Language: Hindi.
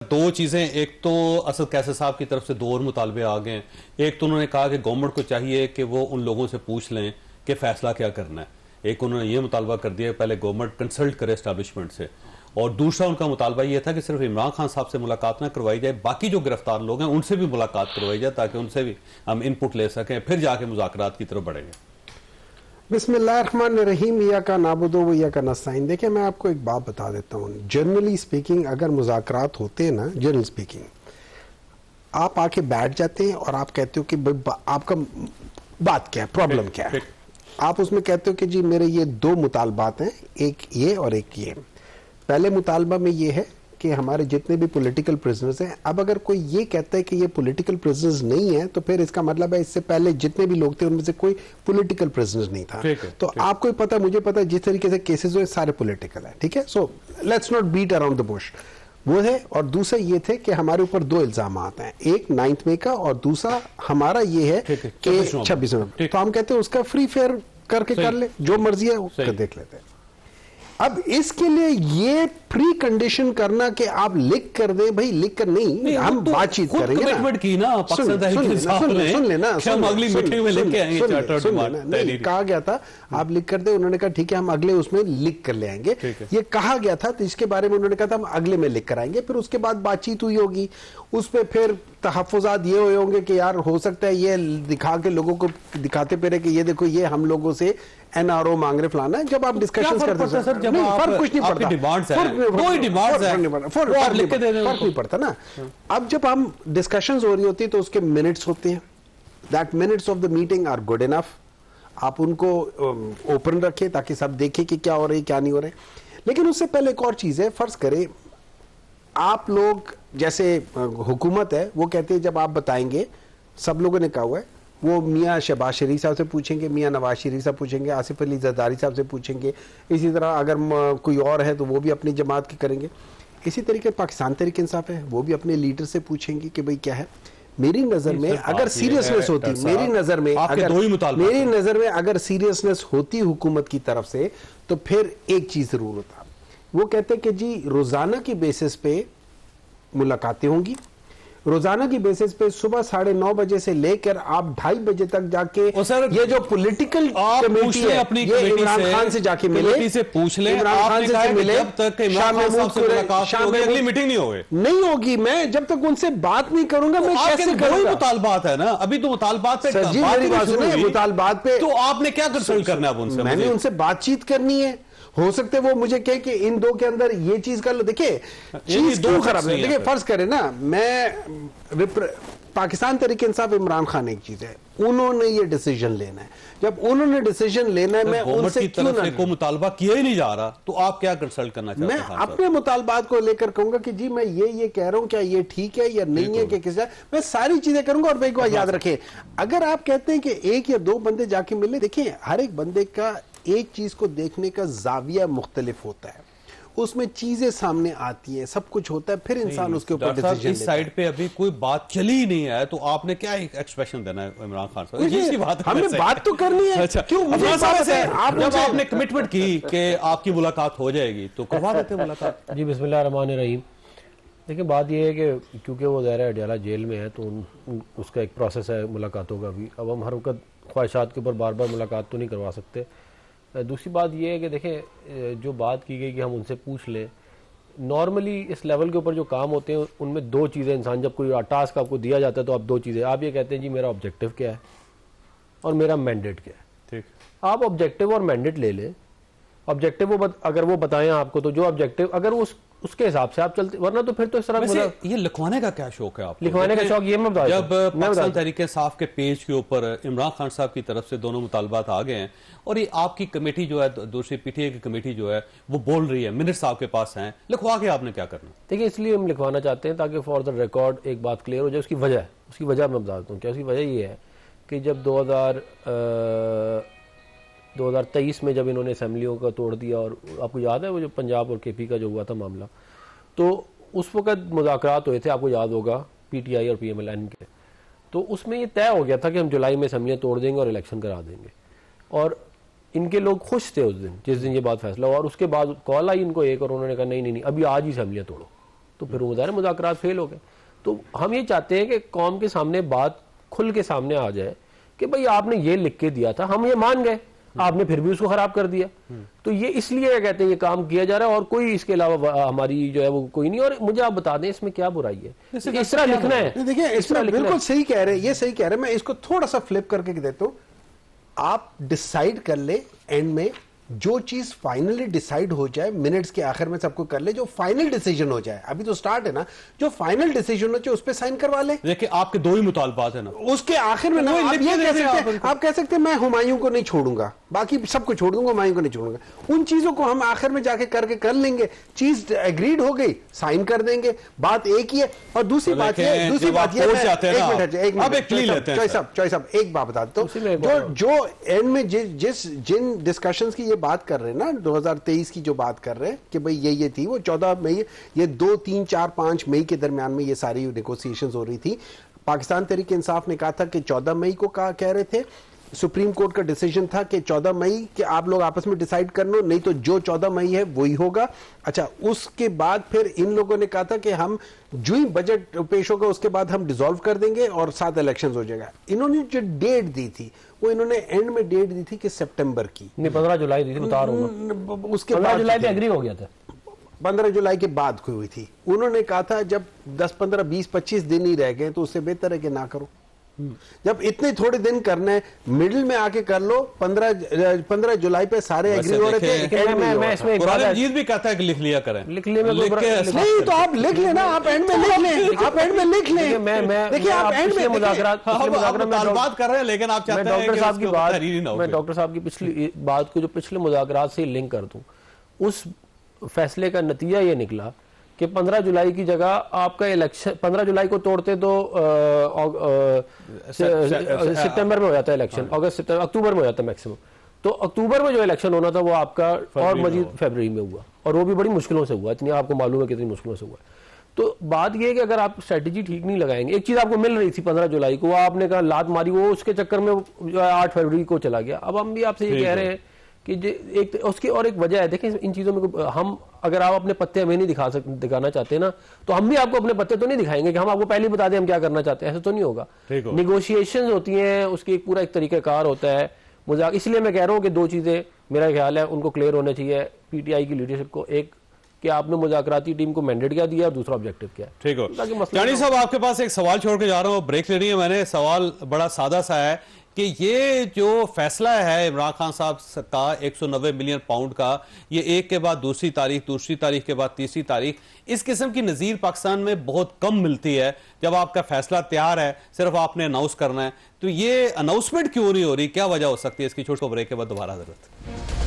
दो चीजें, एक तो असद कैसर साहब की तरफ से दो और मुतालबे आ गए हैं। एक तो उन्होंने कहा कि गवर्नमेंट को चाहिए कि वो उन लोगों से पूछ लें कि फैसला क्या करना है। एक उन्होंने ये मुतालबा कर दिया पहले गवर्नमेंट कंसल्ट करे एस्टैब्लिशमेंट से, और दूसरा उनका मुतालबा ये था कि सिर्फ इमरान खान साहब से मुलाकात ना करवाई जाए, बाकी जो गिरफ्तार लोग हैं उनसे भी मुलाकात करवाई जाए ताकि उनसे भी हम इनपुट ले सकें, फिर जाके मुज़ाकरात की तरफ बढ़ेंगे। बिस्मिल्लाहिर्रहमानिर्रहीम, या का नाबुदो व या का नस्ताइन। देखिए, मैं आपको एक बात बता देता हूँ। जनरली स्पीकिंग अगर मुज़ाकरात होते हैं ना, जनरल स्पीकिंग, आप आके बैठ जाते हैं और आप कहते हो कि आपका बात क्या है, प्रॉब्लम क्या है। आप उसमें कहते हो कि जी मेरे ये दो मुतालबात हैं, एक ये और एक ये। पहले मुतालबा में ये है कि हमारे जितने भी पॉलिटिकल प्रिजनर्स हैं, अब अगर कोई ये कहता है कि ये पॉलिटिकल प्रिजनर्स नहीं है, तो फिर इसका मतलब है इससे पहले जितने भी लोग थे उनमें से कोई पॉलिटिकल प्रिजनर्स नहीं था। तो आपको ही पता, मुझे पता, जिस तरीके से केसेस हुए सारे पॉलिटिकल है। ठीक है, so let's not beat around the bush. वो है, और दूसरा ये थे कि हमारे ऊपर दो इल्जाम आते हैं, एक 9 मई का और दूसरा हमारा ये है कि 26 नवंबर। तो हम कहते हैं उसका फ्री फेयर करके कर ले, जो मर्जी है वो देख लेते हैं। अब इसके लिए ये प्री कंडीशन करना कि आप लिख कर दें, भाई लिख कर नहीं हम तो बातचीत करेंगे ना। सुन लेना, हम अगली मीटिंग में लेके आएंगे। नहीं कहा गया था आप लिख कर दे, उन्होंने कहा ठीक है हम अगले उसमें लिख कर ले आएंगे, ये कहा गया था। तो इसके बारे में उन्होंने कहा था हम अगले में लिख कर आएंगे। फिर उसके बाद बातचीत हुई होगी, उस पर फिर तहफ़्फ़ुज़ात ये हुए होंगे कि यार हो सकता है ये दिखा के लोगों को दिखाते फिर कि ये देखो ये हम लोगों से एनआरओ मांग रहे फलाना है। जब आप डिस्कशन करते हैं सर, जब फर्क कुछ नहीं पड़ता, फर्क नहीं पड़ता ना। अब जब हम डिस्कशंस हो रही होती है तो उसके मिनट्स होते हैं, that minutes of the meeting are good enough. आप उनको ओपन रखें ताकि सब देखें कि क्या हो रही क्या नहीं हो रहा है। लेकिन उससे पहले एक और चीज है, फर्ज करें आप लोग जैसे हुकूमत है वो कहते हैं जब आप बताएंगे, सब लोगों ने कहा हुआ है, वो मियाँ शहबाज शरीफ साहब से पूछेंगे, मियाँ नवाज शरीफ साहब पूछेंगे, आसिफ अली जरदारी साहब से पूछेंगे, इसी तरह अगर कोई और है तो वो भी अपनी जमात के करेंगे। इसी तरीके पाकिस्तान तहरीक इंसाफ है, वो भी अपने लीडर से पूछेंगे कि भाई क्या है। मेरी नजर में अगर सीरियसनेस होती, मेरी नजर में अगर सीरियसनेस होती हुकूमत की तरफ से, तो फिर एक चीज जरूर होता, वो कहते कि जी रोजाना की बेसिस पे मुलाकातें होंगी, रोजाना की बेसिस पे सुबह 9:30 बजे से लेकर आप 2:30 बजे तक जाके ये जो पॉलिटिकल कमेटी है अपनी ये इमरान खान से जाके मिले, से पूछ ले, इमरान खान से मिले, जब तक इमरान खान साहब से मुलाकात अगली मीटिंग नहीं होगी। मैं जब तक उनसे बात नहीं करूंगा मैं कैसे करूंगा। मुतालबात है ना, अभी तो मुतालबात पे मुतालबात पे तो आपने क्या कंसल्ट करना है उनसे? मैंने उनसे बातचीत करनी है। हो सकते है वो मुझे कहे कि इन दो के अंदर ये चीज कर लो। देखिए चीज क्यों खराब है, देखिए फर्ज करें ना, मैं पाकिस्तान तहरीक इंसाफ इमरान खान एक चीज है, उन्होंने ये डिसीजन लेना है। जब उन्होंने डिसीजन लेना है, मैं उनसे क्यों ना को मुतालबा किया ही नहीं जा रहा, तो आप क्या कंसल्ट करना चाहते हैं? मैं अपने मुतालबात को लेकर कहूंगा कि जी मैं ये कह रहा हूं, क्या ये ठीक है या नहीं है, कि किस मैं सारी चीजें करूंगा। और एक बात याद रखें, अगर आप कहते हैं कि एक या दो बंदे जाके मिले, देखिए हर एक बंदे का एक चीज को देखने का जाविया मुख्तलिफ होता है, उसमें चीजें सामने आती हैं, सब कुछ होता है, फिर इंसान उसके ऊपर डिसीजन लेता है। इस साइड पे अभी कोई बात चली ही नहीं है, तो आपने क्या एक्सप्रेशन देना है इमरान खान साहब? ये बात हमें बात तो करनी है। अच्छा, क्यों जब आपने कमिटमेंट की कि आपकी मुलाकात हो जाएगी तो करवा देते मुलाकात। जी बिस्मिल्लाहिर्रहमानिर्रहीम। देखिए बात यह है कि क्योंकि वो ज़ाहिर है अडयाला जेल में है, तो उसका एक प्रोसेस है मुलाकातों का भी। अब हम हर वक्त ख्वाहिशात के ऊपर बार बार मुलाकात तो नहीं करवा सकते। दूसरी बात यह है कि देखें जो बात की गई कि हम उनसे पूछ लें, नॉर्मली इस लेवल के ऊपर जो काम होते हैं उनमें दो चीज़ें, इंसान जब कोई टास्क आपको दिया जाता है तो आप दो चीज़ें, आप ये कहते हैं जी मेरा ऑब्जेक्टिव क्या है और मेरा मैंडेट क्या है। ठीक, आप ऑब्जेक्टिव और मैंडेट ले लें। ऑब्जेक्टिव अगर वो बताएं आपको, तो जो ऑब्जेक्टिव अगर उसके हिसाब से आप चलते, वरना तो फिर तो इस तरह ये लिखवाने का क्या शौक है आपको? लिखवाने का शौक ये मैं बता, जब पाकिस्तान तहरीक इंसाफ के पेज के ऊपर इमरान खान साहब की तरफ से दोनों मुतालबात आ गए हैं, और ये आपकी कमेटी जो है, दूसरी पीटीआई की कमेटी जो है वो बोल रही है, मिनट्स आपके पास हैं, लिखवा के आपने क्या करना? देखिए इसलिए हम लिखवाना चाहते हैं ताकि फॉर द रिकॉर्ड एक बात क्लियर हो जाए। उसकी वजह मैं बता देता हूँ क्या। उसकी वजह ये है कि जब 2023 में जब इन्होंने असेंबलियों का तोड़ दिया, और आपको याद है वो जो पंजाब और केपी का जो हुआ था मामला, तो उस वक्त मुज़ाकरात हुए थे, आपको याद होगा, पीटीआई और पीएमएलएन के। तो उसमें ये तय हो गया था कि हम जुलाई में असेंबलियाँ तोड़ देंगे और इलेक्शन करा देंगे, और इनके लोग खुश थे उस दिन जिस दिन ये बात फैसला हुआ। और उसके बाद कॉल आई इनको एक, और उन्होंने कहा नहीं अभी आज ही असेंबलियाँ तोड़ो। तो फिर वो ज़ाहिर मुज़ाकरात फेल हो गए। तो हम ये चाहते हैं कि कौम के सामने बात खुल के सामने आ जाए कि भाई आपने ये लिख के दिया था, हम ये मान गए, आपने फिर भी उसको खराब कर दिया। तो ये इसलिए कहते हैं ये काम किया जा रहा है और कोई इसके अलावा हमारी जो है वो कोई नहीं। और मुझे आप बता दें इसमें क्या बुराई है, इस तरह लिखना है। देखिए इसमें बिल्कुल सही कह रहे हैं, ये सही कह रहे हैं। मैं इसको थोड़ा सा फ्लिप करके देता हूं। आप डिसाइड कर ले एंड में जो चीज फाइनली डिसाइड हो जाए, मिनट्स के आखिर में सबको कर ले, जो फाइनल डिसीजन हो जाए, अभी तो स्टार्ट है ना, जो फाइनल डिसीजन हो जाए उस पर साइन करवा ले। देखिए आपके दो ही मुतालबात है ना, उसके आखिर में ना आप ये कह सकते हैं, आप कह सकते हैं मैं हुमायूं को नहीं छोड़ूंगा, बाकी सबको छोड़ दूंगा, हुमायूं को नहीं छोड़ूंगा। उन चीजों को हम आखिर में जाके करके कर लेंगे, चीज एग्रीड हो गई, साइन कर देंगे, बात एक ही है। और दूसरी बात ये एक बात बता दो, जो एंड में जिन डिस्कशंस की ये बात कर रहे हैं ना, 2023 की जो बात कर रहे हैं कि भाई ये थी, वो 14 मई, ये 2, 3, 4, 5 मई के दरमियान में ये सारी नेगोशिएशंस हो रही थी। पाकिस्तान तहरीक इंसाफ ने कहा था कि 14 मई को कह रहे थे, सुप्रीम कोर्ट का डिसीजन था कि 14 मई के आप लोग आपस में डिसाइड कर लो, नहीं तो जो 14 मई है वही होगा। अच्छा, उसके बाद फिर इन लोगों ने कहा था कि हम जो ही बजट पेश होगा उसके बाद हम डिसॉल्व कर देंगे और 7 इलेक्शंस हो जाएगा। इन्होंने जो डेट दी थी वो इन्होंने एंड में डेट दी थी कि सितंबर की, नहीं 15 जुलाई दी थी, बता रहा हूं। उसके 15 जुलाई पे एग्री हो गया था, 15 जुलाई के बाद हुई थी। उन्होंने कहा था जब 10, 15, 20, 25 दिन ही रह गए तो उससे बेहतर है कि ना करो। जब इतने थोड़े दिन करने, मिडिल में आके कर लो। 15 जुलाई पे सारे एग्री हो रहे थे। मैं इसमें एक बात जीत भी कहता है कि लिख लिया करें, लिख लिए नहीं तो आप लिख लेना, आप एंड में लिख लें, आप एंड में लिख लें। देखिए आप एंड में मुज़ाकरात बात कर रहे हैं, लेकिन आप चाहते हैं डॉक्टर साहब की बात, मैं डॉक्टर साहब की पिछली बात को जो पिछले मुज़ाकरात से लिंक कर दूं, उस फैसले का नतीजा ये निकला कि 15 जुलाई की जगह आपका इलेक्शन 15 जुलाई को तोड़ते तो सितंबर में हो जाता है इलेक्शन, अगस्त अक्टूबर में हो जाता है मैक्सिमम। तो अक्टूबर में जो इलेक्शन होना था वो आपका और मजीद फरवरी में हुआ, और वो भी बड़ी मुश्किलों से हुआ। इतनी आपको मालूम है कितनी मुश्किलों से हुआ। तो बात ये है कि अगर आप स्ट्रेटेजी ठीक नहीं लगाएंगे, एक चीज आपको मिल रही थी 15 जुलाई को, आपने कहा लात मारी, वो उसके चक्कर में 8 फरवरी को चला गया। अब हम भी आपसे ये कह रहे हैं कि एक उसकी और एक वजह है। देखें इन चीजों में हम, अगर आप अपने पत्ते हमें नहीं दिखाना चाहते ना, तो हम भी आपको अपने पत्ते तो नहीं दिखाएंगे कि हम आपको पहले ही बता दें हम क्या करना चाहते हैं, ऐसा तो नहीं होगा। निगोशिएशंस होती हैं, उसकी एक पूरा एक तरीकाकार होता है। मुझे इसलिए मैं कह रहा हूं कि दो चीजें मेरा ख्याल है उनको क्लियर होना चाहिए पीटीआई की लीडरशिप को। एक कि आपने मुज़ाकराती टीम को मैंडेट क्या दिया, और दूसरा ऑब्जेक्टिव क्या है। ठीक हो जानी साहब, आपके पास एक सवाल छोड़ के जा रहा हूं, ब्रेक लेनी है मैंने। सवाल बड़ा सादा सा है कि ये जो फैसला है इमरान खान साहब का 190 मिलियन पाउंड का, ये एक के बाद दूसरी तारीख, दूसरी तारीख के बाद तीसरी तारीख, इस किस्म की नज़ीर पाकिस्तान में बहुत कम मिलती है। जब आपका फैसला तैयार है, सिर्फ आपने अनाउंस करना है, तो ये अनाउंसमेंट क्यों नहीं हो रही, क्या वजह हो सकती है इसकी? छोटे ब्रेक के बाद दोबारा जरूरत।